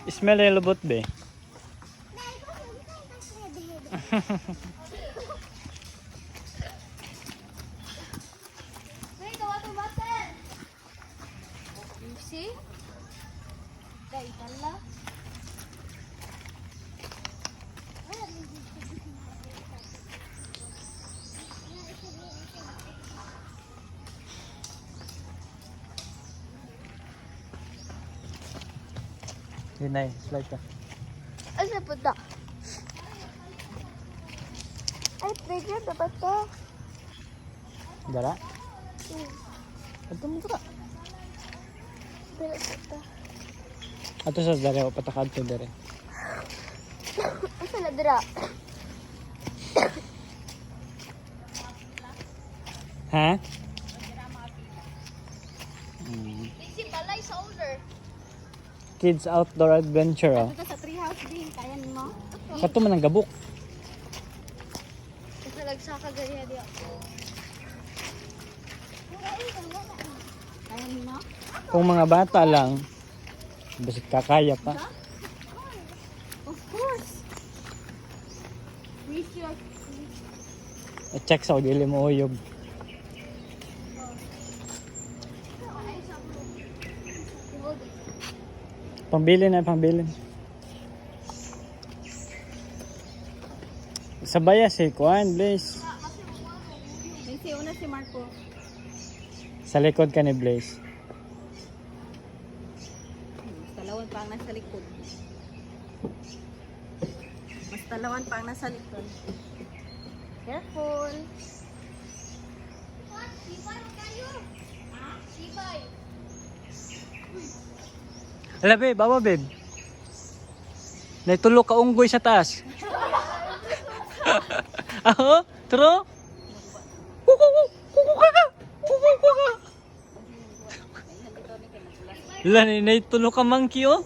Smell yung lubot be. Wait, the water bottle. You see? Dai tala. Hinay, slide ka. Asa po ta? Ay, trigger dapat to. Dara? Ato mo ka. Pero po ta. Ato sa dara, o patakad to dara. Asa na dira? Ha? Isi balay sa older. Kids Outdoor Adventure, oh. Ito sa treehouse din, kaya mo. Kato man ang gabok. Kasi nagsaka gaya di ako. Kaya mo? Kung mga bata lang, basta kakaya pa. Of course. Wish your I-check sa dili mo uyog. Pambilin na, pambilin. Sabaya si Kuan, Blaze. May una si Marco. Sa likod ka ni Blaze. Mas talawan pa ang nasa likod. Mas talawan pa ang nasa likod. Careful. What? Sibay kayo? Ha? Sibay. Ala babe, baba babe. Naitulo ka unggoy sa taas. Aho, tro. Wala, naitulo ka monkey, oh.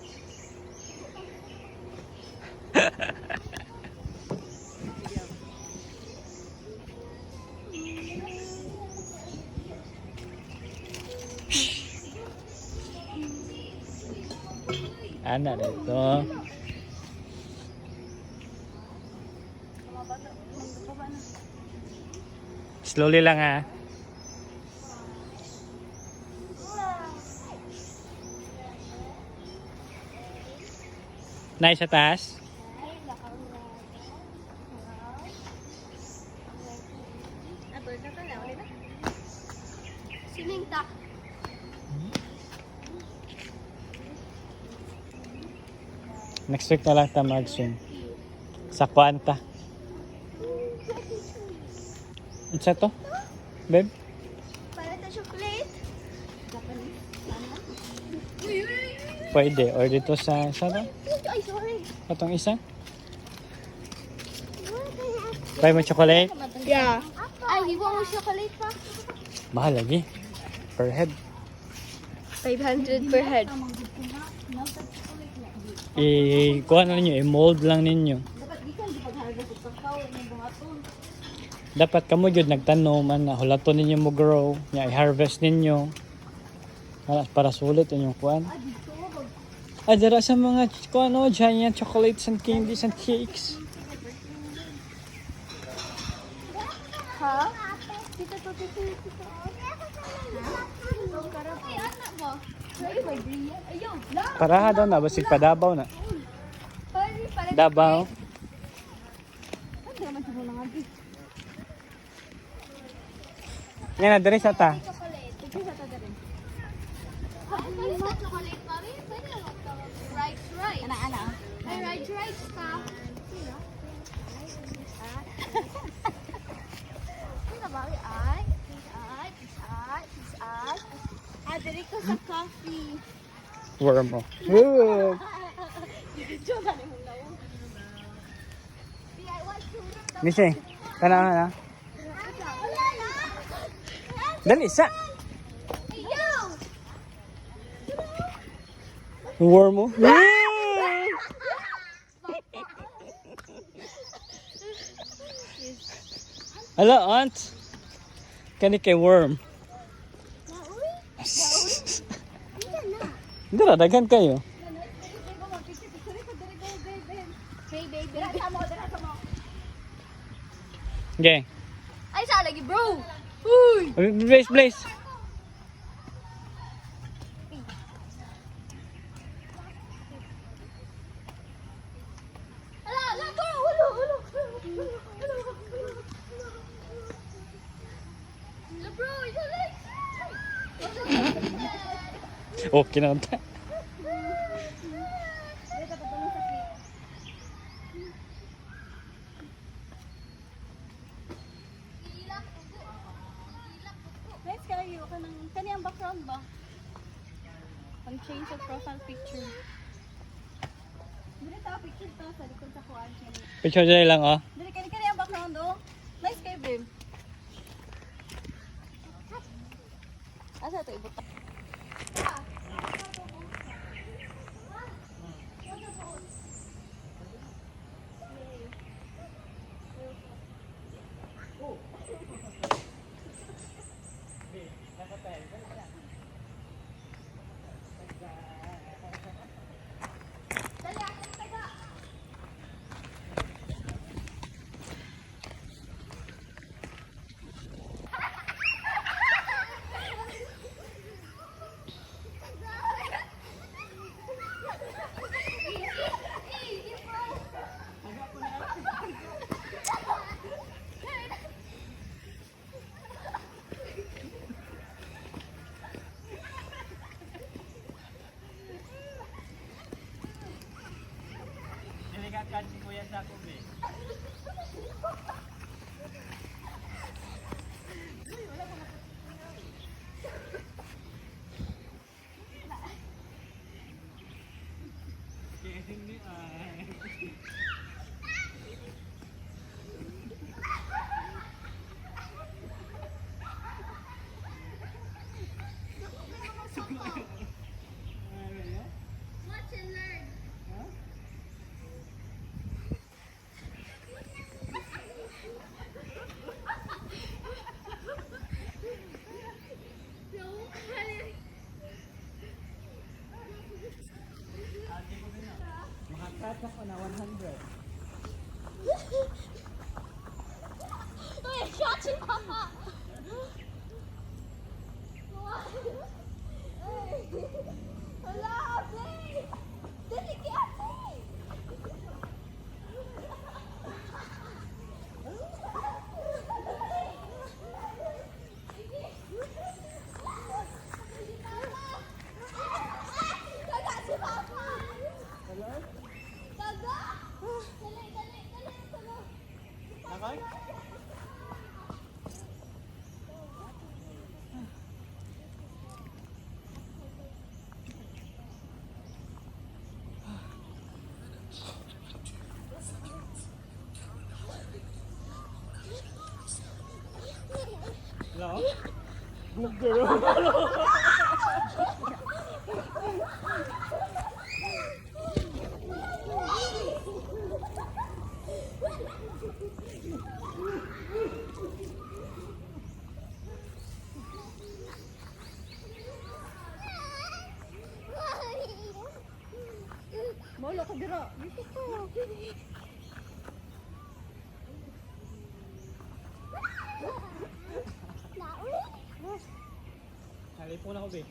Ana dito. Slowly lang ha. Nice sa taas. Siling tak. Next week na lang ta mag-swim. Sa Kwanta. Isa to? Babe? Para sa chocolate. Pwede. Or dito sa isa to? Ay, sorry. Itong isa? Try mo chocolate? Yeah. Ay, hiwa mo chocolate pa. Mahal lagi. Per head. 500 per head. I-kuha na ninyo. I-mold lang ninyo. Dapat kamo jud nagtanom na hulaton ninyo mo grow. Nya i-harvest ninyo. Para sulit inyong kuan. Ah, dara sa mga kuan o giant chocolates and candies and cakes. Ha? Tito, tito, tito. Ay, anak mo. Ayaw, lang. Paraha daw na basig padabaw na. Dabaw. Hindi naman sa mga ngagi. Yan na diri sa ta. Chocolate. Ito sa taga rin. Ano sa chocolate, mami? Pwede lang rice. Ana. Ay, rice ka. Ano ba? Ay. Ah, diri ko sa coffee. Worm mo. Nishay, kana na. Dali sa. Worm mo. Hello, aunt. Kani kay worm. Dara, daghan kayo. Okay. Ay, sa lagi, bro. Uy! Blaze, Blaze. Ala, ala, bro. Ulo, ulo. Ala, bro, ito like. Okay na. Nice kayo ka ng kaniyang background ba? Pang change of profile picture. Dili ta picture ta sa likod sa kuan siya. Picture dyan lang, oh. Dili kaniyang background oh. Nice kayo, babe. Asa to ibuta? Watch and learn. Makakat ako na 100. Uy, shot si Papa! Wala, Ate! Dali ki Ate! Kaga si Papa! Kaga! Dali, dali, dali! Nakay? Hello? Good girl. Molo ko dira. Dito ko. Halipon ako, babe.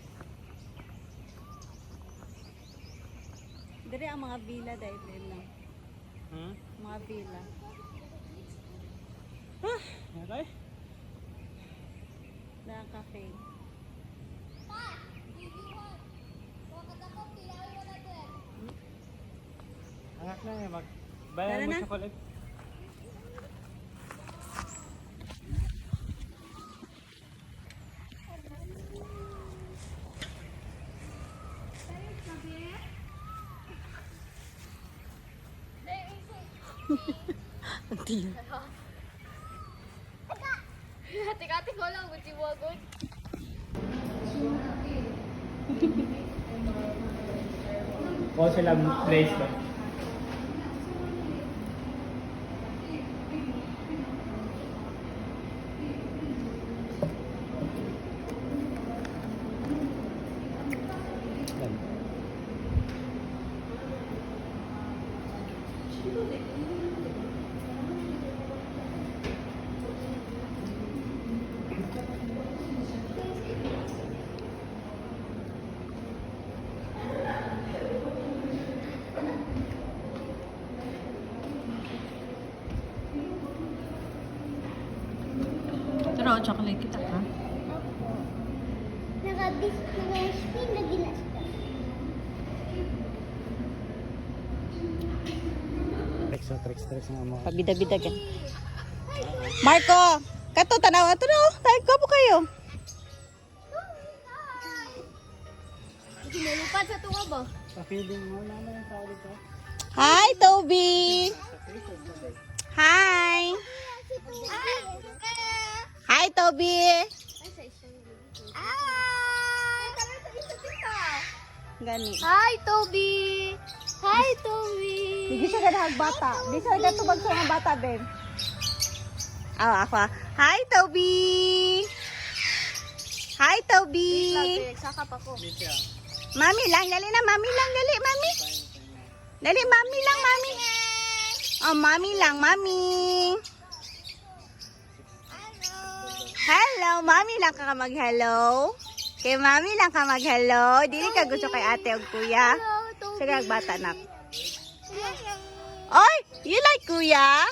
Diri ang mga villa dahil lang. Hmm? Mga villa. Nakay? Na cafe. Anak na eh, bayan Tara mo na. chocolate. Auntie. Hati-hati ko lang, buti mo agad. O sila place ba? Yan. chocolate kita ka. Naka-spin na ginas. Tricks nga mo. Pabida-bida ka. Marco, kato tanaw ato no. Tayo ko po kayo. Sinulupad sa tunga ba? Pa-feeling mo na yung tao dito. Hi, Toby. Hi. Hi, Toby. Gani. Hi, Toby! Hi, Toby! Hindi siya ganahag bata. Hindi siya gatubag sa mga bata, Ben. Ako. Hi, Toby. Hi, Toby. Nagsakap ako. Mami lang, dali na. Mami lang, dali, mami. Dali, mami lang, mami. Oh, mami lang, mami. Hello, mami lang ka mag-hello. Kay mami lang ka mag-hello. Dili ka gusto kay ate o kuya. Sige, bata na. Oy, you like kuya?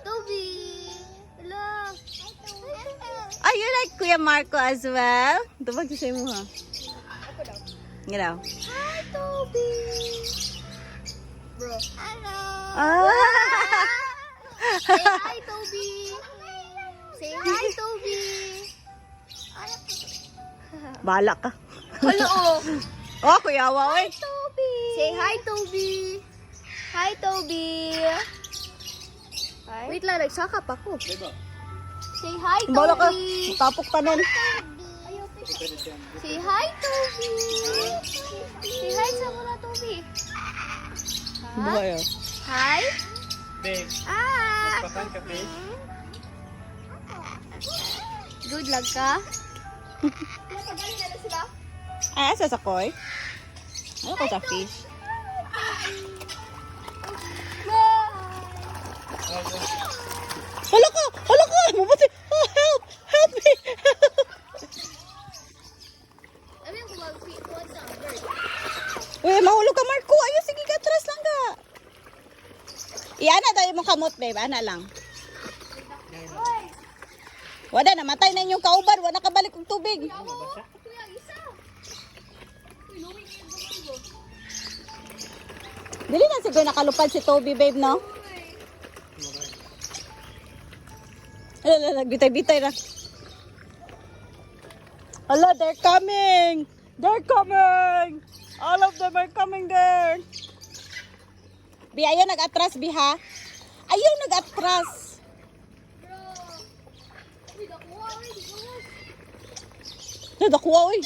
Toby! Hello! Oh, you like Kuya Marco as well? Tubag sa mo ha. Nga daw. Hi, Toby! Bro. Hello! Say hi, Toby! Say hi, Toby! Balak ka. Hello! Oh, kuya wa oy. Toby! Say hi, Toby! Hi, Toby! Hi. Wait lang, nagsakap ako. Say hi, Toby! Balak ka. Tapok tanon. Say hi, Toby! Say hi sa muna, Toby! Buhay oh. Hi! Babe, Ah! papan ka, babe. Good luck ka? Ay, asa sa koy? Ano ko sa fish? Hala ka! Hala ka! Mabuti! Oh, help! Help me! Sabi ko mag-feed sa bird. Uy, mahulog ka, Marco! Ayun, sige ka, atras lang ka! Iana tayo mong kamot, babe. Ana lang. Wala, namatay na inyong kauban. Wala ka balik ng tubig. Kuya, isa! Inuwi niya yung bumango. Dili na siguro nakalupad si Toby, babe, no? Ala, nagbitay-bitay na. Ala, they're coming! They're coming! All of them are coming there! Bi, ayaw nag-atras, Bi, ha? Ayaw nag-atras! Uy, nakuha, uy, nakuha. Nadakuha, uy!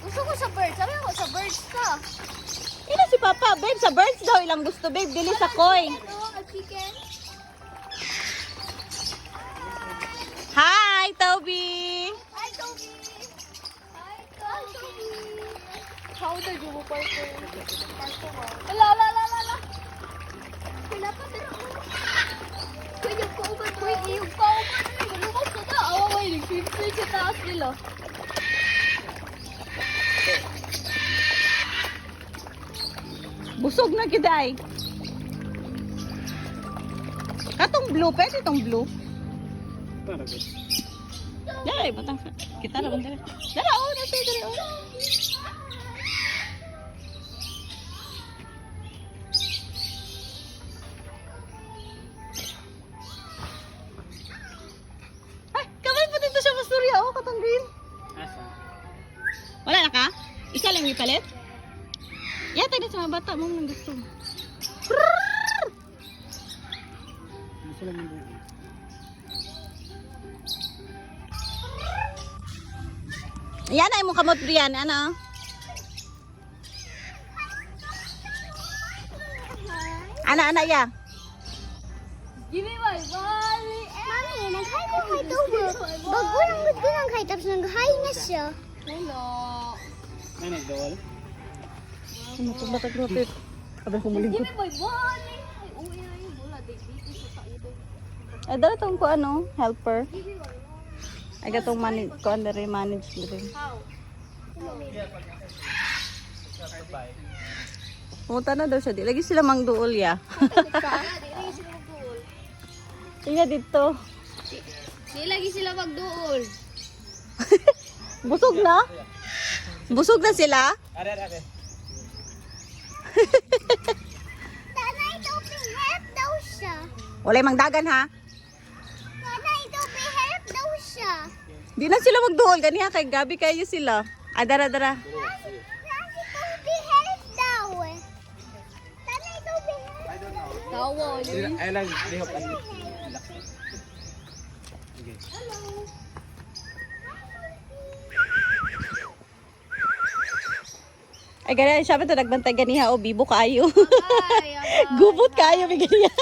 Gusto ko sa birds. Sabi ko sa birds ka. Ina si Papa, babe, sa birds daw ilang gusto, babe. Dili sa koi. Ano, a chicken? Hi, Toby! Hi, Toby! Hi, Toby! How did you go parko? Parko mo. Ala, ala, ala, ala! Wala pa din ako. Kuya, yung kauban mo. Kuya, yung kauban mo. Lumabas na na. Awa, may nag-swim sa taas nila. Busog na kiday. Katong blue, pwede itong blue. Para, babe. Dali, batang kita na bang dali. Dali, oh, nasa dali, oh. Ay, kamay pa dito siya masturya, oh, katong green. Asa? Wala na ka? Isa lang yung palit? Yata na sa mga bata mo nang gusto. Gusto lang yung babe. Yan ay mong kamot Brian, ano? Ana ya. Give me my body. Mami, nag-hi ko kay Toby. Bago lang ba't ko nag-hi, tapos nag-hi na siya. Hello. May nagdawal? Ano to batag rotit? Abay Give humulingkot. me my body. Ay, uwi na yung bola. Dito sa ido. Ay dala tong ko ano, helper. Give me my body. Ay gatong manage ko under manage din. How? Pumunta na daw siya. Di lagi sila mangduol ya. Tingnan dito. Di lagi sila magduol. Busog na? Busog na sila? Tanay daw help daw siya. Walay mangdagan ha? Tanay daw help daw siya. Di na sila magduol. Ganiha kay gabi kayo sila. Ah, dara. Tanay daw help daw. Tanay daw help. Tawa. Ay lang, lihok. Ay, ganyan. Siya ba ito nagbantay ganiha o bibo kayo? Ay, Gubot kayo, may ganiha.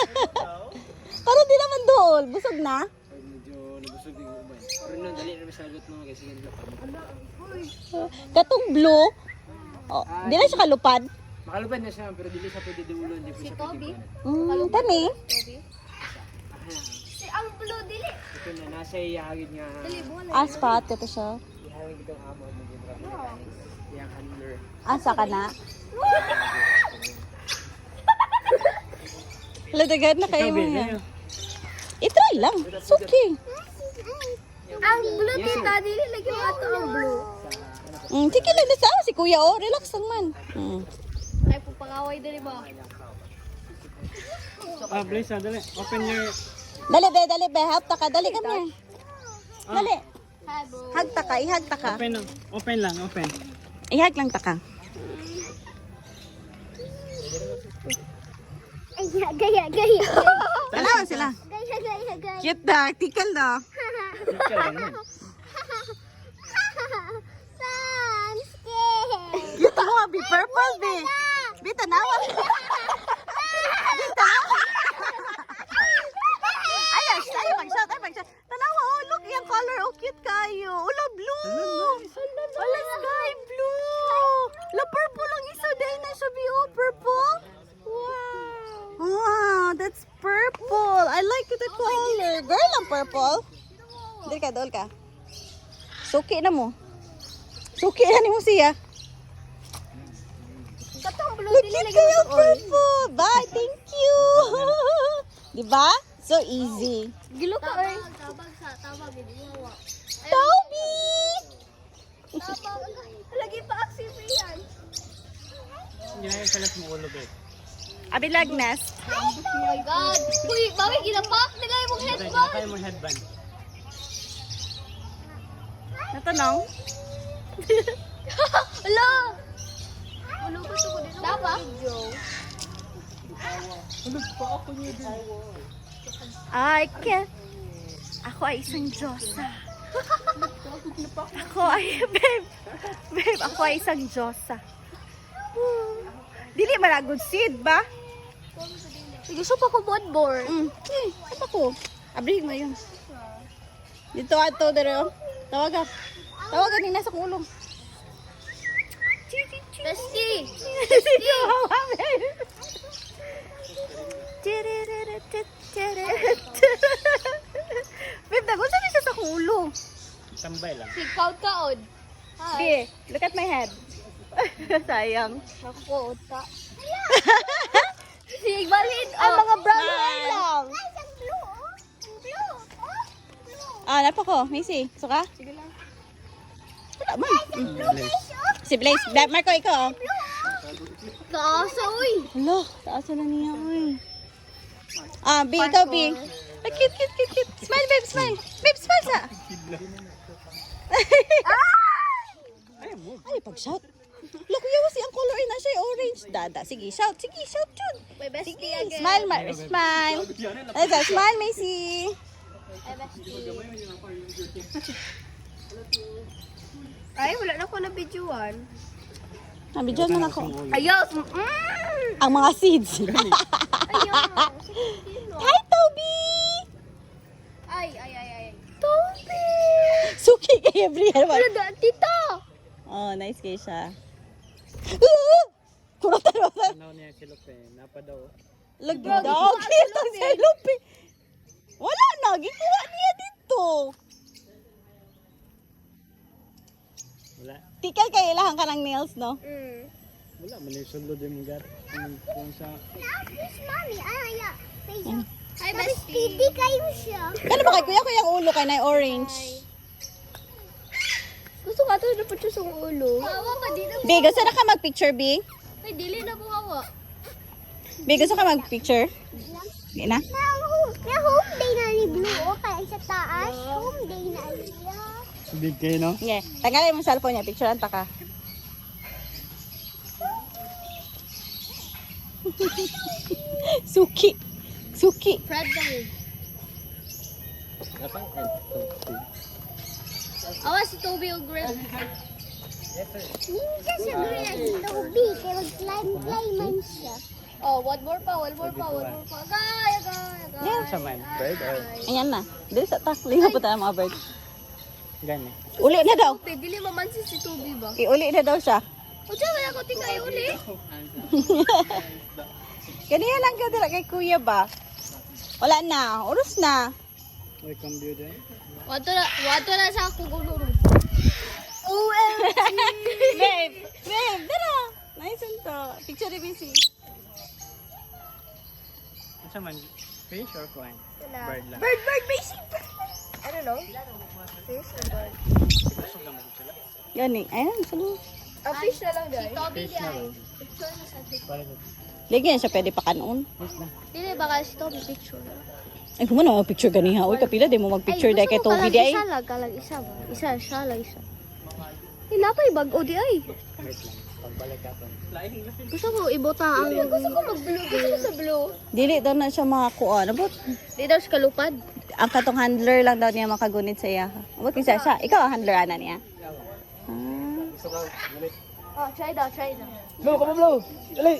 Pero di naman dool. Busog na? Medyo nabusog yung umay. Pero nang dali na masagot mo kasi ganito pa. Katong blue. Oh, di na siya kalupad. Makalupad na siya pero dili siya pwede duulon. Di po siya pwede kuhanan. Tani. Si ang blue dili. Ito na, nasa ihagid nga. Aspat. Ito siya. Ihagid itong amo ng mechanics. Yung handler. Asa ka na? Ladagad na kayo mo yan. I-try lang. It's okay. Ang blue tita dili lagi mo ato ang blue. Sige lang na sa si kuya oh. Relax lang man. Ay, pupangaway dali ba? Blaze, dali. Open your... Dali be. Help ta ka. Dali kami. Dali. Hi, bro. Hag ta ka. Ihag ta ka. Open lang. Ihag lang ta ka. Ay, gaya. Tanaw sila. Gaya. Cute na. Tikal na. Cute mo. Be purple be. Be tanawa. Ay, pag-shot. Tanawa, oh, look, yung color, oh, cute kayo. Ula, blue. Ula, sky blue. La, purple ang isa, dahil na siya, oh, purple. Wow, that's purple. I like the color. Girl, ang purple. Dool ka. Suki na mo. Suki na ni mo siya. Katong blue Look, dili cute lagi kayo, mo purple. Bye, thank you. Diba? So easy. Gilo ka oy. Tabag, hindi mo. Toby! Lagi pa active yan. Hindi na yung salas mo ulo, babe. Abilagnas. Oh my God. Uy, bakit ginapak? Nilay mong headband. Kaya mo headband. Natanong? Hala! Ano ba ito ko dito? Tama? Ay, ako ay isang Diyosa. Babe, ako ay isang Diyosa. Dili man good seed ba? Gusto pa ko board. Apa ko? Abrihin mo yun. Dito ato, dero. Tawagan ni nasa kulong. Bestie! Sige, hawa, babe. Babe, nagunsa na siya sa kulong. Tambay lang. Sig-count kaod. Sige, look at my head. Sayang. Nakukuot ka. Sig, balid. Ang mga brown Hi. hair lang. Ay, ang blue oh. Blue. Ah, napa ko. Missy, suka? Sige lang. Wala man. Si Blaze. Black Marco, ikaw. Kaasa, uy. Hala, taas na niya, uy. Ah, B, ikaw, B. Ay, cute. Smile, babe, smile. Babe, smile sa. Ay, pag-shout. Look, yawa si ang color na siya, orange. Dada, sige, shout, Jud. May bestie Sige, again. smile, smile. Ay, sa, smile, Macy. Ay, bestie. Ay, wala na ko na videoan. Nabidyan mo na ako. Ayaw. Ang mga seeds. Ayaw. Hi, Toby! Ay. Toby. Suki kay Brian. Wala da, tita. Oh, nice kay siya. Kuratan. Ano niya si Lupe? Napa daw. Lagi daw. Kita sa lupi. Wala na. Gikuha niya dito. Wala. Tikal kay ilahan ka ng nails, no? Wala, manisulod yung mga kung sa... Fish, mommy. Yeah. Hi, bestie. Speedy kayo siya. Kano ba kay kuya yung ulo kay na orange? Gusto ka to, dapat siya sa ulo. Hawa ka, di na. Big, gusto na ka mag-picture, Big? Ay, dili na po hawa. Big, gusto ka mag-picture? Di na? Na home day na ni Blue, o kaya sa taas. Home day na niya. Big kayo, no? Yeah. Tanggalin mo cellphone niya, picturean ta ka. Suki. Fred daw. Awa si Toby o Greg. Ninja siya Greg. Si Toby, kaya mag-fly man siya. Oh, one more pa. Agay. Yeah. Sa man, bird or... Ayan na. Dili sa takling na punta ng mga bird. Gani. Uli na daw. Dili mamansin si Toby ba? Iuli na daw siya. O dyan, wala ko tingay uli. Ganyan lang ka dila kay kuya ba? Wala na. Oras na. Welcome you there. Wato na sa ako gulong. Babe, dara. Nice to. Picture ni busy. Sa man, fish or coin? Bird lang. Bird, basic. I don't know. Fish or bird? Kusog lang mo sila. Yan eh. Ayan, salo. Fish na lang guys. Si Toby Fish na lang. Picture na sa TikTok. Para sa Lagi yan siya pwede pa kanon. fish na. Dili baka si Toby picture. Ay, kung ano, picture ganiha. Uy, kapila, di mo mag-picture dahil kay Toby di ay. Kalag isa ba? Isa, isa. Ilapay bago di ay. Wait lang. Pagbalik ka pa. Gusto ko ibota ang... Gusto ko mag-blue. Gusto ko sa blue. Dili daw na siya makakuha. Abot, Di daw siya kalupad. ang katong handler lang daw niya makagunit sa iya. Abot, kisa siya. Ikaw ang handler ana niya. Ah. Oh, try daw. Blow, come on, blow! Dali!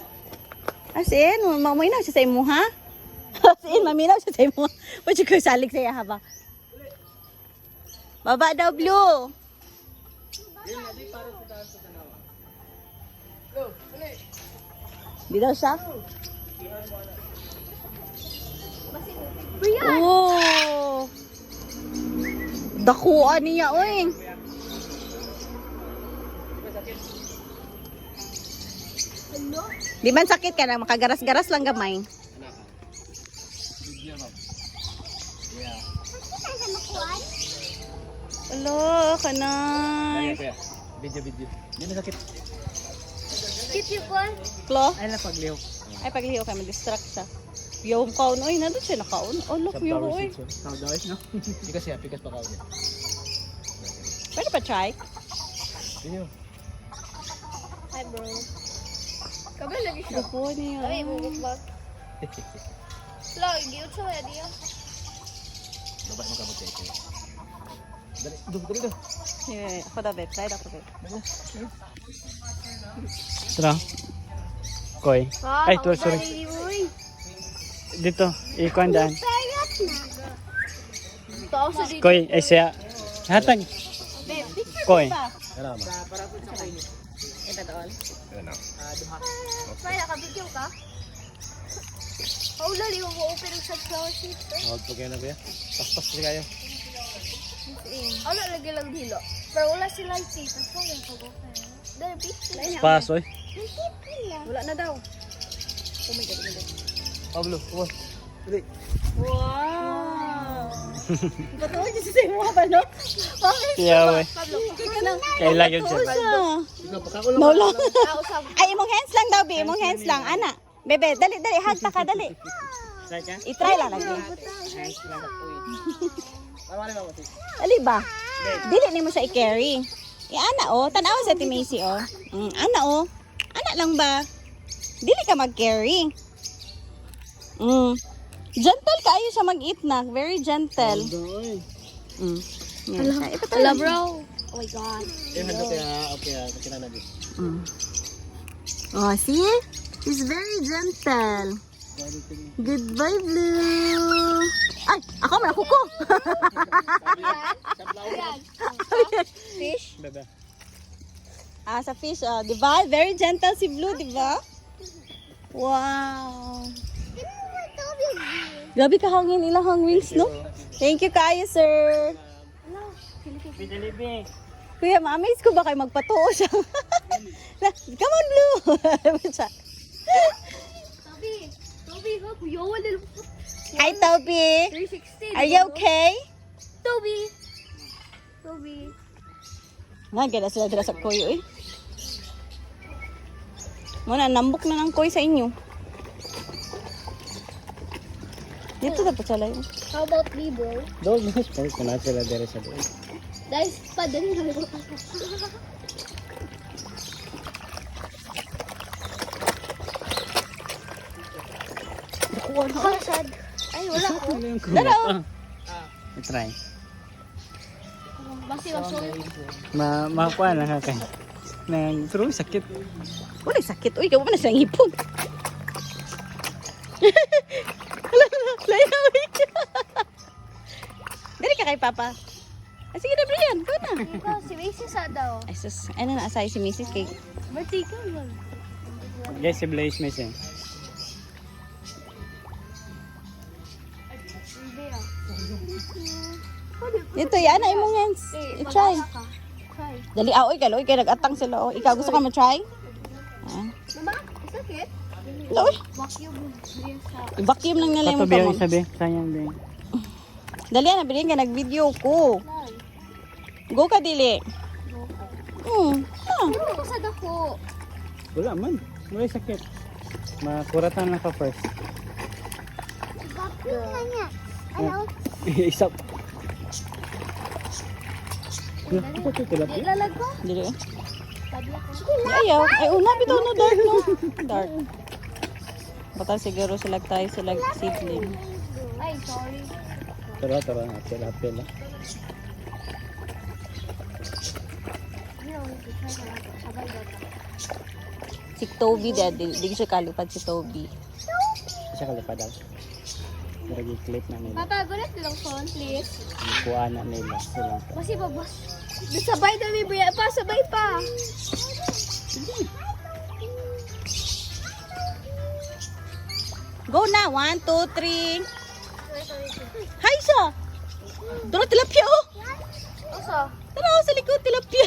As in, maminaw siya sa imo, ha? As in, maminaw siya sa imo. Ba't yung salig sa iya, ha ba? Baba daw, Blue. Di daw siya? Oh! Dakuan niya, oy. Di man sakit ka na, makagaras-garas lang gamay. Hello, kanay. Video. Hindi na sakit. Cute yung kwan. Klo? Ay na pagliw. Ay, pagliho ka, ma-distract siya. Yung kaon, oy, nandun siya nakaon. Oh, look, yung oy. Sunflowers, no? Pikas siya, pikas pa kaon. Pwede pa try? Video. Hi bro. Kabel lagi siya. Dakuan niya. Ay, bubukbak. Lag, giyot siya ya diya. Baba mo kamot ito. Dali. Yeah, ako daw, babe. Try ako, babe. Tara. Koy. Ay, tuwa, sorry. Uy. Dito, ikuan daan. Payat na. Tao sa dito. Koy, ay siya. Hatag. Babe, picture Koy. pa. Ito doon. Maya, kabigyan ka? Oh, lali, mag-open ang sunflower seeds. Huwag pa kayo na kuya. Paspas na kayo. Ano, lagi lang dilo. Pero wala silang seeds. Ang sayang pag-open. Dahil, picture. Pas, oy. Wala na daw. Pablo, kuha. Dali. Wow! Patuloy niya sa imo ba, no? Bakit? Yeah, oy. Pablo, Kailan yun siya. Maulo. usap. Ay, imong hands lang daw, be. Imong hands lang. Ana. Bebe, dali. Hagta ka, dali. Try ka? I-try lang lagi. Hands lang ka, uy. Ali ba? Dili ni mo siya i-carry. Ana, oh. Tanawa sa Ate Macy, oh. Ana, oh. Ana lang ba? Dili ka mag-carry. Gentle kaayo siya mag-eat na. Very gentle. Yan siya. Wala, bro. Oh my God. Okay na dito. Oh, see? He's very gentle. Goodbye, Blue. Ay, ako man ako ko. Fish? Bebe. Sa fish, oh, di ba? Very gentle si Blue, di ba? Wow. Grabe ka hangin ilahang wings, no? Thank you kayo, sir. Bidalibi. Kuya, ma-amaze ko ba kayo magpatuo siya? Come on, Blue! Siya. Toby, ha? Kuya, wala. Hi, Toby! 360. Are you okay? Toby. Nga, gala sila dila sa kuyo eh. Muna, nambok na ng koy sa inyo. Dito na po sila yun. How about me, bro? Doon, mas pa na sila dire sa doon. Guys, padali na ako. Hasad. Ay, wala ko. Dalo. Try. Basi wasol. Makuha lang ha kay. Pero sakit. Wala sakit. Uy, kamu na siyang hipon. Layo. Dari ka kay Papa. Ah, sige na, Brian. Go na. Ikaw, si Macy sa daw. Ay, sus. Ano na asay si Mrs. Kay? Martika man. Guys, si Blaze Mason. Hindi ah. Ito, yan na imong hands. I-try. Try. Dali, oy, kaloy. Kaya nag-atang sila. Oh. Ikaw, gusto ka ma-try? Ah. Mama, sakit? Loy. Vacuum din sa... I-vacuum lang nila yung Patubi mukha ang mo. sabi. Sayang din. Dali, nabilin ka. Nag-video ko. Go ka, dili. Ah. Pero usad ako. Wala man. Wala sakit. Makuratan lang ka first. Vacuum na niya. Ano? Isa. Ako ito tilapia. Ilalag ko? Dili. Padla ko. Ayaw. Ay, una, bitaw no, dark, no? Dark. Baka siguro sila tayo sila seedling. Ay, sorry. Tara. Tilapia lang. Sabay daw. Si Toby, di siya kalipad si Toby. Isa kalipad daw. Maragi clip na nila. Papa, gulat lang phone, please. Kuha na nila. Silang pa. Kasi babas. Sabay daw, may buya pa. Sabay pa. Go na. 1, 2, 3. Hi, siya. Doon tilapia, oh. Oso. Tara, oh, sa likod, tilapia.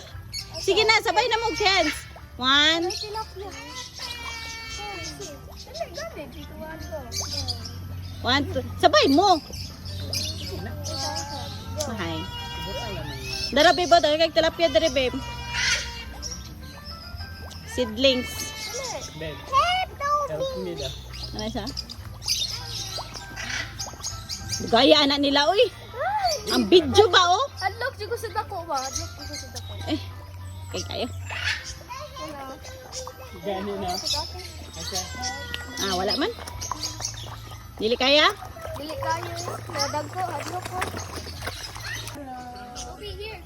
Sige na, sabay na mo, hands. 1. Tilapia. Dali, gabi. Pituan ko. 1, 2. Sabay mo. Hi. Dara, babe. Dara kay tilapia, dara, babe. Seedlings. Help me daw. Ano siya? Gaya anak nila, uy. Ang video ba, oh? Adlock, di ko sa dako ba? Adlock, di ko sa dako. Eh, kay kayo. Hello. Gani na. Ah, wala man. Dili kaya? Dili kayo. Nadag ko. Adlock ko. Over here.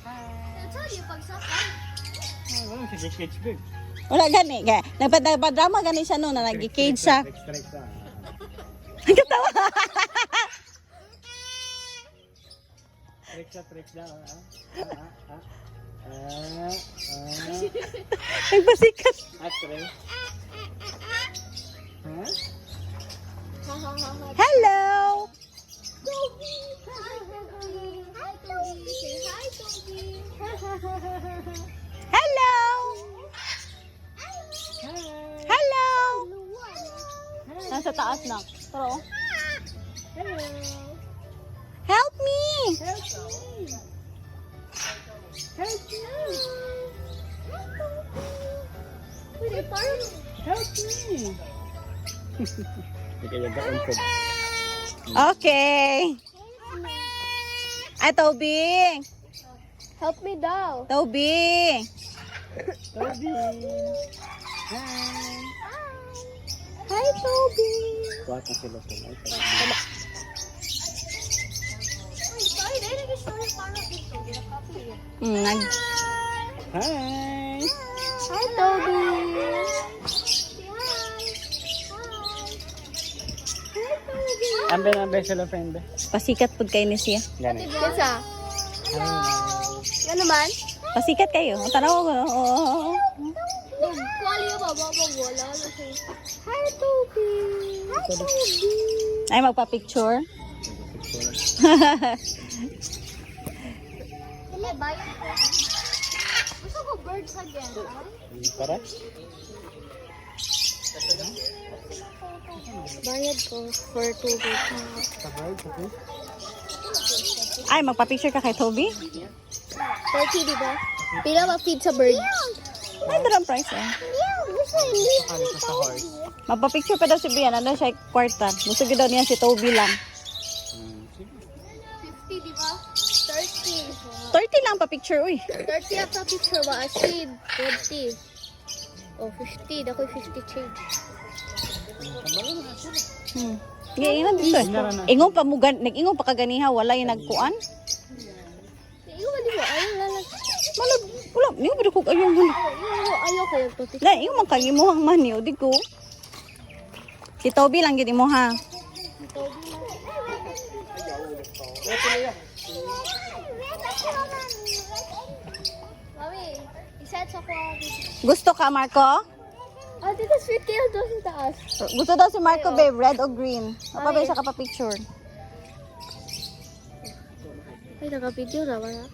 I told you, pagsakay. Wala sige catch big. Wala gani. Nagpadrama gani siya no, na nag-cage siya. Strike sa. Katawa. Tricks daw. Nagpasikat. Atre. Ha? Hello. Toby! Hi, Toby! Hi, Toby! Say hi, Toby! Hello. Hello. Nasa taas na. Pero, Hello! help me. Help me! Help me! Wait, parang... Help me. Hindi kaya daon ko. Okay. Ay, Toby. Help me daw. Toby. Toby. Hi, Toby! Kuha na sila sa light. Ay, sorry, dahil nag-story parang dito. Ginakapi eh. Nag Hi. Hi, Toby! Ambe sila friend. pasikat pud kay ni siya. Gani. Kensa? Hello! Ano naman? Pasikat kayo. O, tanaw ko. Oo. Kuwali yung baba mo, wala na siya. Hi, Toby! Hi, Toby! Ay, magpa-picture. bayad ko. Gusto ko birds again. Para? Bayad ko for 2 days. Ay, magpa-picture ka kay Toby? 40, di ba? Pila ma-feed sa bird? May darang price eh. Magpa-picture pa daw si Bian. Ano siya kwarta. Gusto ko daw niya si Toby lang. 50, di ba? 30. 30 lang pa-picture, uy. 30 at picture ba? Asid. 20. Oh, 50. Dako'y 50 change. Ingon dito eh. Ingon pa mo, nag-ingon pa kaganiha, wala yung nagkuan. Iyo, di ba? Ayaw lalag. Malag, wala, niyo ba ko ayaw mo. Ayaw ko yung pati. Na, yung man kagi mo ang maniyo, di ko. Si Toby lang yun mo ha. Mami, iset sa ko. Gusto ka, Marco? Ah, dito sweet kayo doon sa taas. Gusto daw si Marco, babe, red o green. Mapabay siya ka pa-picture. Ay, naka-video na ba na?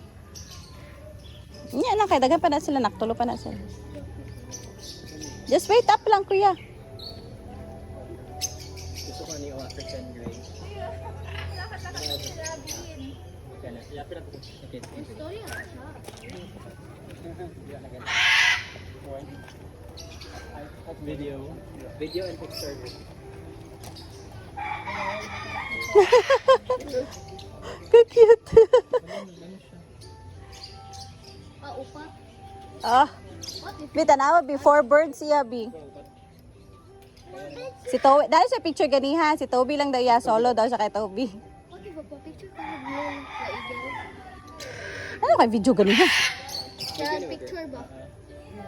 Yan na, kaya dagan pa na sila, naktulo pa na sila. Just wait up lang, kuya. Gusto ko niyo African Grey. Storya na siya. Video and picture. Cute. Ah, upa. Ah, What if bi tanawa before birds siya, bi. Si Toby, dahil sa picture ganiha, si Toby lang daw ya, solo daw siya kay Toby. what if a picture ka ng blue sa eagle? Ano kay video ganiha? Kaya picture ba?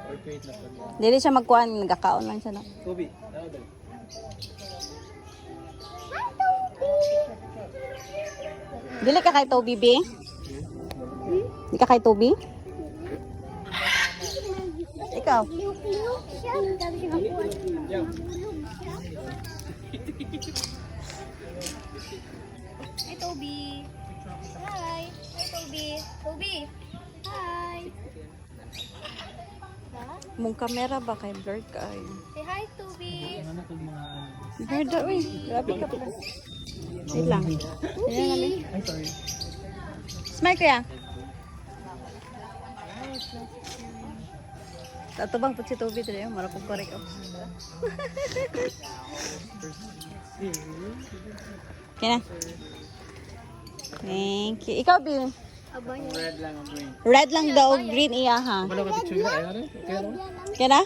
Or create na po. Dili siya magkuhan, nagkakaon lang siya na. Toby, tao daw. Dili ka kay Toby, bi? Di ka kay Toby? Ikaw? Hi, Toby. Hi. Hi, Toby. Toby. Hi. Mong kamera ba kay blurred ka ay? Say hi, Toby. Ano to mga... Blurred daw, uy. Grabe ka pa. Wait lang. Ayan namin. Ay, sorry. Smile kuya. Tatubang po si Toby dito, marapong korek ako. Okay na. Thank you. Ikaw, Bill. Abang yan. Red lang ang green. Red lang daw, green iya ha. Wala ka picture na? Ay, ano? Okay, ano? Okay na?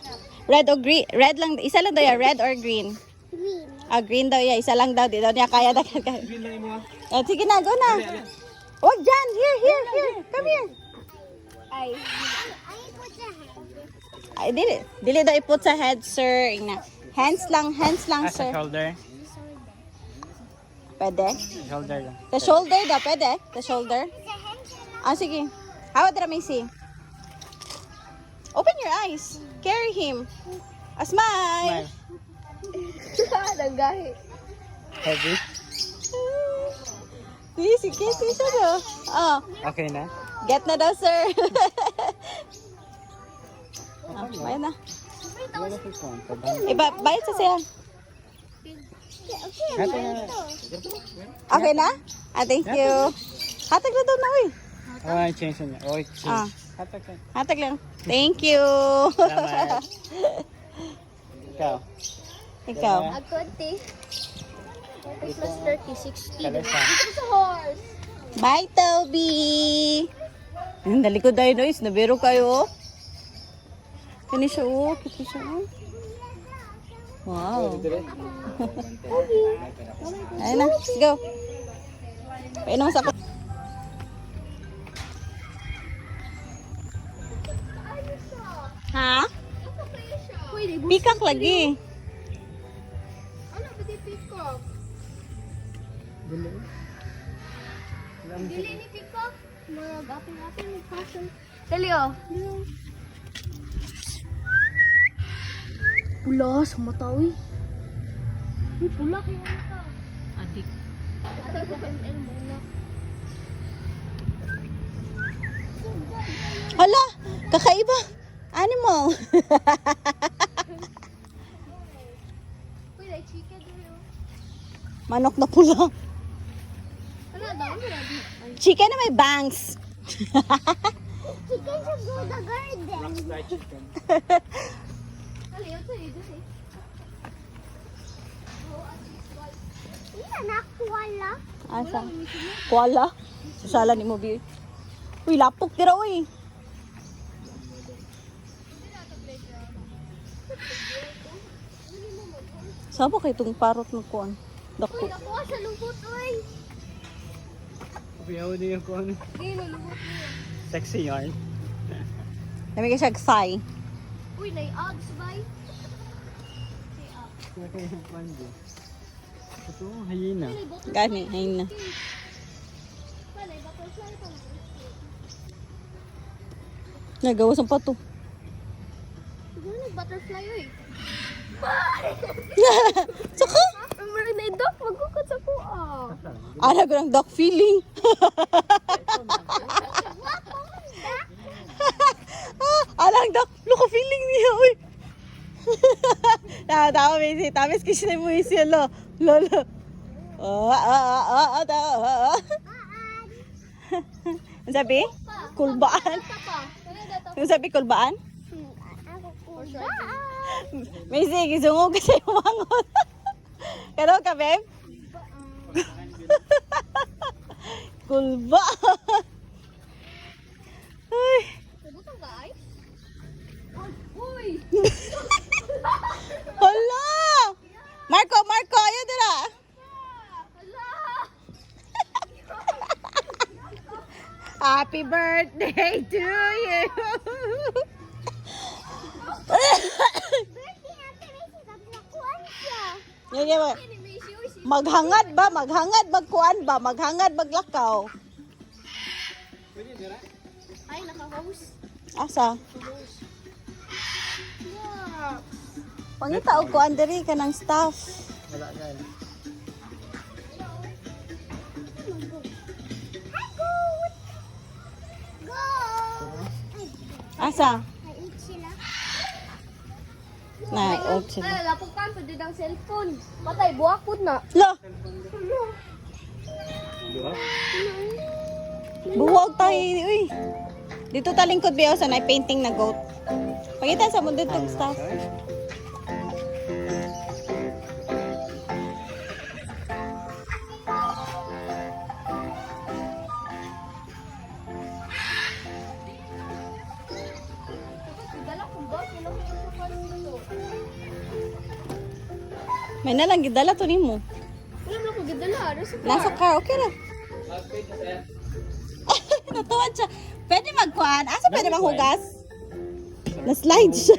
Red o green? Red lang. Isa lang daw ya, red or green? Green. Ah, green daw ya. Isa lang daw. Di daw niya kaya na kaya. Green lang mo. Sige na, go na. Wag dyan. Here. Come here. Ay. Ay, dili daw iput sa head, sir. Ina. Hands lang, Sa sir. shoulder. Pwede? Shoulder lang. The shoulder daw, pwede? The shoulder? Ah, sige. How about Macy? Open your eyes. Carry him. A smile. Nanggahi. Heavy. Sige, siya daw. Oh, Okay na? get na daw, sir. Bayad na. Wala ko phone. Bayad sa siya. Hato na. Okay na? Ah, thank you. Hatag na daw na, uy. Oh, change niya. Oh, change. Ah. Hatag ka. Hatag lang. Thank you. Salamat. Ikaw. Ikaw. Agkonti. Plus 30, 60. Kalesa. Ito sa horse. Bye, Toby. Ang dali ko dahil, guys. Nabiro kayo. Kani siya, oh. Kani siya, oh. Wow. Ayun na. Let's go. Painom sa ako. Ha? Uy, di bu- Pikak lagi. Ano ba di peacock? Dili ni peacock. Mga gaping-gaping ni fashion. Dali oh. Pula sa mata, uy. Uy, pula kayo mata. Adik. Adik ko ml muna. Kakaiba. Animal. Uy, like chicken dito. Manok na pula. Ano daw? Ano na? Chicken na may bangs. Chicken should go to the garden. Black fried chicken. Kali, ito eh. Dito eh. Iya, nakuwala. Asa? Kuala. Sasala ni mo, bi. Uy, lapok tira, uy. Sabo kay itong parot ng kuan. Uy, Dako. nakuha sa lubot, uy. Kuya, ano yung kung ano? Hindi, lubot niya. Sexy yarn. Nami ka siya gsay. Uy, nai-abs, bay. Kaya kayo yung pandi. Ito, hyena. Gani, ayun na. Wala, butterfly pa lang. Nagawas ang pato. Siguro nag-butterfly, uy. Saka? May dog, magkukot sa kuha. Ara ko ng duck feeling. Alang duck. Look, feeling niya, uy. Tama, Macy. Tamis kasi na mo isi, lo. Lolo. Ang sabi? Kulbaan. Ito pa. Ano dito? Ang sabi, kulbaan? Ako kuha. Macy, gisungo kasi yung mangon. Kano ka, babe? Kulba. Ay. Sabutan ka, ay? Uy! Hala! Marco, ayaw dira. Hala! Happy birthday to you. Yan, yan, maghangad ba? Magkuan ba? Maghangad maglakaw. Ay, naka-host. Asa? Yeah. Pangita og kuan diri ka ng staff. Wala ka. Go! Asa? Ay, sila. Na, og sila. Ay, lapukan pa din ang cellphone. Patay, buwakod na. Lo, Diba? buwag tayo, uy. Dito ta lingkod biyaw sa nay painting na goat. Pangita sa mundo tong staff. Dala ko ba? Kailan ko sa kanin dito? May nalang gidala to nimo. Wala mo ko gidala. Nasa car. Nasa car, okay ra. Natuwan siya. Pwede magkuhan. Asa pwede maghugas? Na-slide siya.